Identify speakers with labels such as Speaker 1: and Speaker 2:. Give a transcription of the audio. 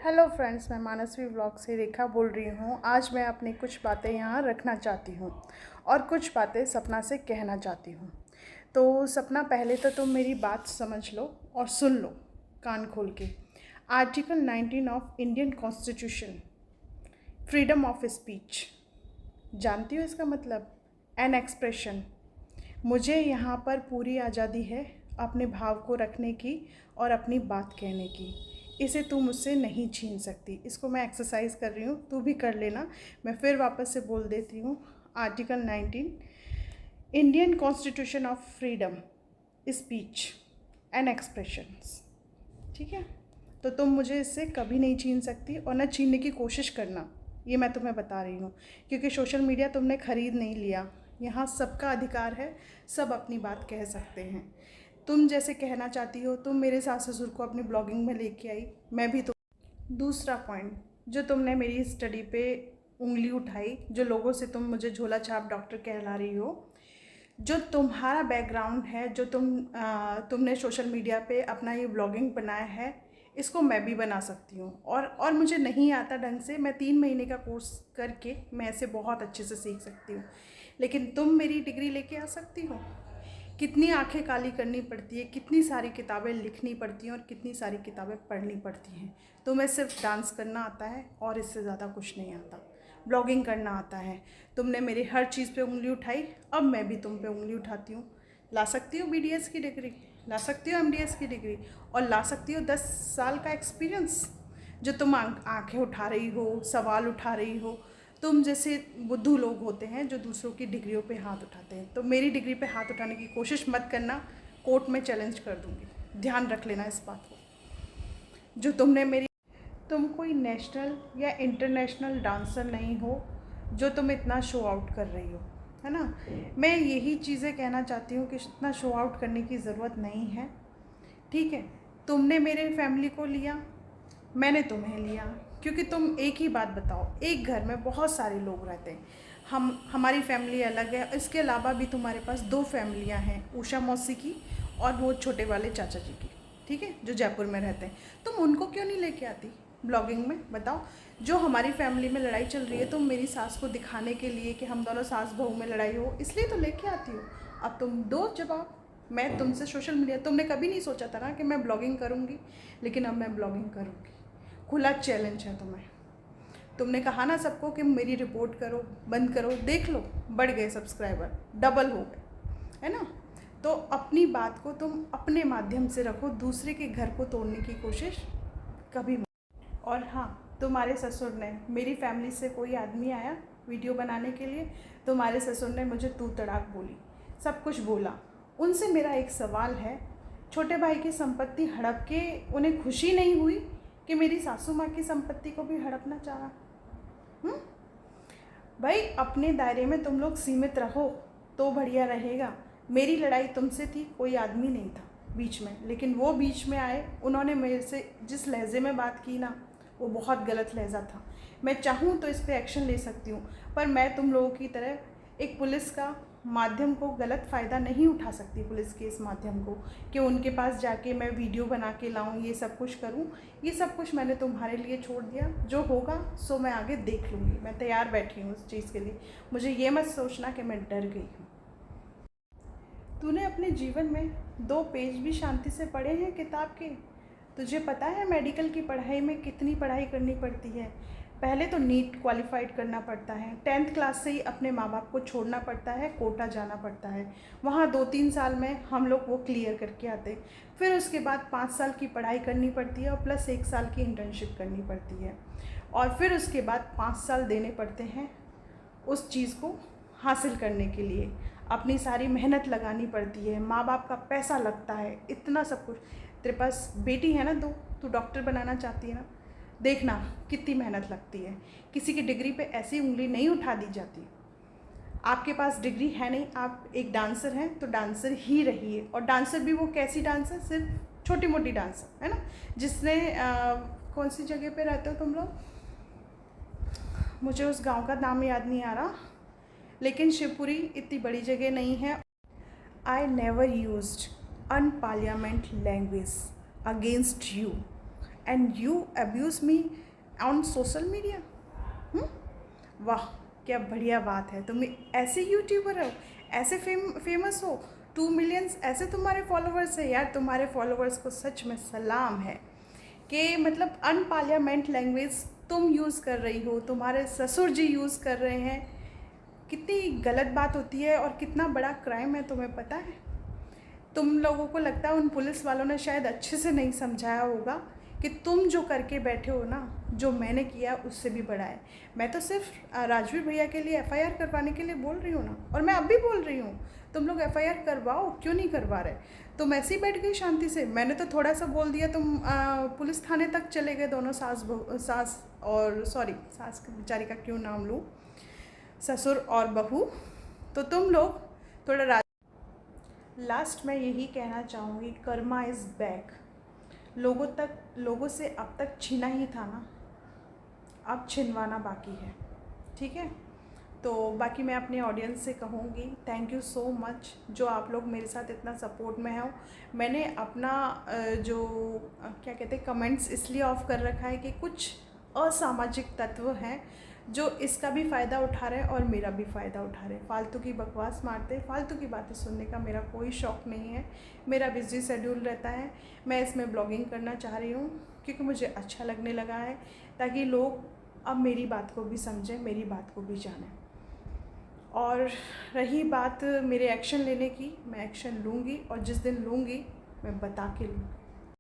Speaker 1: Hello friends, मैं मानसवी vlog से रेखा बोल रही हूँ। आज मैं अपनी कुछ बातें यहाँ रखना चाहती हूँ और कुछ बातें सपना से कहना चाहती हूँ। तो सपना, पहले तो तुम मेरी बात समझ लो और सुन लो कान खोल के। Article 19 of Indian constitution, freedom of speech, जानती हो इसका मतलब? An expression. मुझे यहाँ पर पूरी आज़ादी है अपने भाव को रखने की और अपनी बात कहने की। इसे तू मुझसे नहीं छीन सकती। इसको मैं एक्सरसाइज कर रही हूँ, तू भी कर लेना। मैं फिर वापस से बोल देती हूँ। Article 19 Indian constitution of freedom speech and expressions. ठीक है, तो तुम मुझे इससे कभी नहीं छीन सकती और न छीनने की कोशिश करना। ये मैं तुम्हें बता रही हूँ, क्योंकि सोशल मीडिया तुमने ख़रीद नहीं लिया। यहाँ सबका अधिकार है, सब अपनी बात कह सकते हैं। तुम जैसे कहना चाहती हो, तुम मेरे सास ससुर को अपनी ब्लॉगिंग में लेके आई, मैं भी तो। दूसरा पॉइंट, जो तुमने मेरी स्टडी पे उंगली उठाई, जो लोगों से तुम मुझे झोला छाप डॉक्टर कहला रही हो, जो तुम्हारा बैकग्राउंड है, जो तुमने सोशल मीडिया पे अपना ये ब्लॉगिंग बनाया है, इसको मैं भी बना सकती हूँ। और मुझे नहीं आता ढंग से, मैं 3 महीने का कोर्स करके मैं ऐसे बहुत अच्छे से सीख सकती हूँ। लेकिन तुम मेरी डिग्री लेके आ सकती हो? कितनी आंखें काली करनी पड़ती है, कितनी सारी किताबें लिखनी पड़ती हैं और कितनी सारी किताबें पढ़नी पड़ती हैं। तुम्हें सिर्फ डांस करना आता है और इससे ज़्यादा कुछ नहीं आता। ब्लॉगिंग करना आता है। तुमने मेरी हर चीज़ पे उंगली उठाई, अब मैं भी तुम पे उंगली उठाती हूँ। ला सकती हो BDS की डिग्री, ला सकती हो MDS की डिग्री, और ला सकती हो 10 साल का एक्सपीरियंस। जो तुम आंखें उठा रही हो, सवाल उठा रही हो, तुम जैसे बुद्धू लोग होते हैं जो दूसरों की डिग्रियों पे हाथ उठाते हैं। तो मेरी डिग्री पे हाथ उठाने की कोशिश मत करना, कोर्ट में चैलेंज कर दूंगी। ध्यान रख लेना इस बात को। जो तुम कोई नेशनल या इंटरनेशनल डांसर नहीं हो जो तुम इतना शो आउट कर रही हो, है ना। मैं यही चीज़ें कहना चाहती हूँ कि इतना शो आउट करने की ज़रूरत नहीं है। ठीक है, तुमने मेरे फैमिली को लिया, मैंने तुम्हें लिया, क्योंकि तुम एक ही बात बताओ, एक घर में बहुत सारे लोग रहते हैं। हमारी फैमिली अलग है, इसके अलावा भी तुम्हारे पास 2 फैमिलियां हैं, उषा मौसी की और वो छोटे वाले चाचा जी की, ठीक है, जो जयपुर में रहते हैं। तुम उनको क्यों नहीं लेके आती ब्लॉगिंग में? बताओ। जो हमारी फैमिली में लड़ाई चल रही है, तुम मेरी सास को दिखाने के लिए कि हम दोनों सास बहू में लड़ाई हो, इसलिए तो लेके आती हो। अब तुम दो जवाब। मैं तुमसे सोशल मीडिया, तुमने कभी नहीं सोचा था ना कि मैं ब्लॉगिंग करूँगी, लेकिन अब मैं ब्लॉगिंग करूँगी। खुला चैलेंज है तुम्हें। तुमने कहा ना सबको कि मेरी रिपोर्ट करो, बंद करो, देख लो, बढ़ गए सब्सक्राइबर, डबल हो गए, है ना। तो अपनी बात को तुम अपने माध्यम से रखो, दूसरे के घर को तोड़ने की कोशिश कभी मत। और हाँ, तुम्हारे ससुर ने, मेरी फैमिली से कोई आदमी आया वीडियो बनाने के लिए, तुम्हारे ससुर ने मुझे तू तड़ाक बोली, सब कुछ बोला। उनसे मेरा एक सवाल है, छोटे भाई की संपत्ति हड़प के उन्हें खुशी नहीं हुई कि मेरी सासू माँ की संपत्ति को भी हड़पना चाहा? भाई, अपने दायरे में तुम लोग सीमित रहो तो बढ़िया रहेगा। मेरी लड़ाई तुमसे थी, कोई आदमी नहीं था बीच में, लेकिन वो बीच में आए, उन्होंने मेरे से जिस लहजे में बात की ना, वो बहुत गलत लहजा था। मैं चाहूँ तो इस पर एक्शन ले सकती हूँ, पर मैं तुम लोगों की तरह एक पुलिस का माध्यम को गलत फ़ायदा नहीं उठा सकती, पुलिस के इस माध्यम को, कि उनके पास जाके मैं वीडियो बना के लाऊं, ये सब कुछ करूं। ये सब कुछ मैंने तुम्हारे लिए छोड़ दिया, जो होगा सो मैं आगे देख लूँगी। मैं तैयार बैठी हूँ उस चीज़ के लिए। मुझे ये मत सोचना कि मैं डर गई हूँ। तूने अपने जीवन में 2 पेज भी शांति से पढ़े हैं किताब के? तुझे पता है मेडिकल की पढ़ाई में कितनी पढ़ाई करनी पड़ती है? पहले तो नीट क्वालिफाइड करना पड़ता है, 10th क्लास से ही अपने माँ बाप को छोड़ना पड़ता है, कोटा जाना पड़ता है, वहाँ 2-3 साल में हम लोग वो क्लियर करके आते। फिर उसके बाद 5 साल की पढ़ाई करनी पड़ती है और प्लस 1 साल की इंटर्नशिप करनी पड़ती है, और फिर उसके बाद 5 साल देने पड़ते हैं उस चीज़ को हासिल करने के लिए। अपनी सारी मेहनत लगानी पड़ती है, माँ बाप का पैसा लगता है, इतना सब कुछ। तेरे पास बेटी है ना 2, तू डॉक्टर बनाना चाहती है ना, देखना कितनी मेहनत लगती है। किसी की डिग्री पे ऐसी उंगली नहीं उठा दी जाती। आपके पास डिग्री है नहीं, आप एक डांसर हैं तो डांसर ही रहिए। और डांसर भी वो कैसी डांसर, सिर्फ छोटी मोटी डांसर, है ना, जिसने कौन सी जगह पे रहते हो तुम लोग, मुझे उस गांव का नाम याद नहीं आ रहा, लेकिन शिवपुरी इतनी बड़ी जगह नहीं है। I never used unparliament language against you and you abuse me on social media. वाह, क्या बढ़िया बात है। तुम ऐसे यूट्यूबर हो, ऐसे फेमस हो, 2 मिलियंस ऐसे तुम्हारे फॉलोअर्स है। यार तुम्हारे फॉलोअर्स को सच में सलाम है कि मतलब अनपार्लियामेंट लैंग्वेज तुम यूज़ कर रही हो, तुम्हारे ससुर जी यूज़ कर रहे हैं। कितनी गलत बात होती है और कितना बड़ा क्राइम है, तुम्हें पता है? तुम लोगों को लगता है उन पुलिस वालों ने शायद अच्छे से नहीं समझाया होगा कि तुम जो करके बैठे हो ना, जो मैंने किया उससे भी बड़ा है। मैं तो सिर्फ राजवीर भैया के लिए एफआईआर करवाने के लिए बोल रही हूँ ना, और मैं अब भी बोल रही हूँ तुम लोग एफआईआर करवाओ, क्यों नहीं करवा रहे? तुम ऐसे ही बैठ गई शांति से। मैंने तो थोड़ा सा बोल दिया, तुम पुलिस थाने तक चले गए दोनों, सास और सॉरी सास की बेचारी का क्यों नाम लूँ, ससुर और बहू। तो तुम लोग थोड़ा लास्ट में यही कहना चाहूँगी, कर्मा इज़ बैक। लोगों से अब तक छीना ही था ना, अब छिनवाना बाकी है, ठीक है? तो बाकी मैं अपने ऑडियंस से कहूँगी थैंक यू सो मच, जो आप लोग मेरे साथ इतना सपोर्ट में हो। मैंने अपना जो क्या कहते हैं कमेंट्स इसलिए ऑफ कर रखा है कि कुछ असामाजिक तत्व हैं जो इसका भी फ़ायदा उठा रहे हैं और मेरा भी फ़ायदा उठा रहे हैं। फालतू की बकवास मारते, फालतू की बातें सुनने का मेरा कोई शौक़ नहीं है। मेरा बिज़ी शेड्यूल रहता है, मैं इसमें ब्लॉगिंग करना चाह रही हूँ क्योंकि मुझे अच्छा लगने लगा है, ताकि लोग अब मेरी बात को भी समझें, मेरी बात को भी जानें। और रही बात मेरे एक्शन लेने की, मैं एक्शन लूँगी और जिस दिन लूँगी मैं बता के लूँगी।